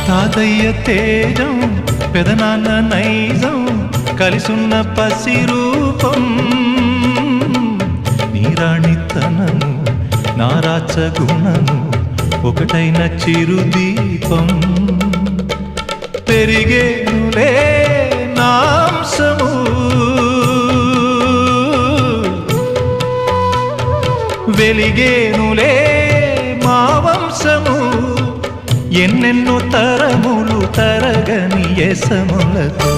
తాతయ్య తేజం పెదనాన్న నైజం కలిసున్న పసి రూపం నీరాణితనము నారాచ గుణము ఒకటైన చిరుదీపం పెరిగేనులే నాంసము వెలిగేనులే మా వంశము ఎన్నెన్నో తరములు తరగని యసములతో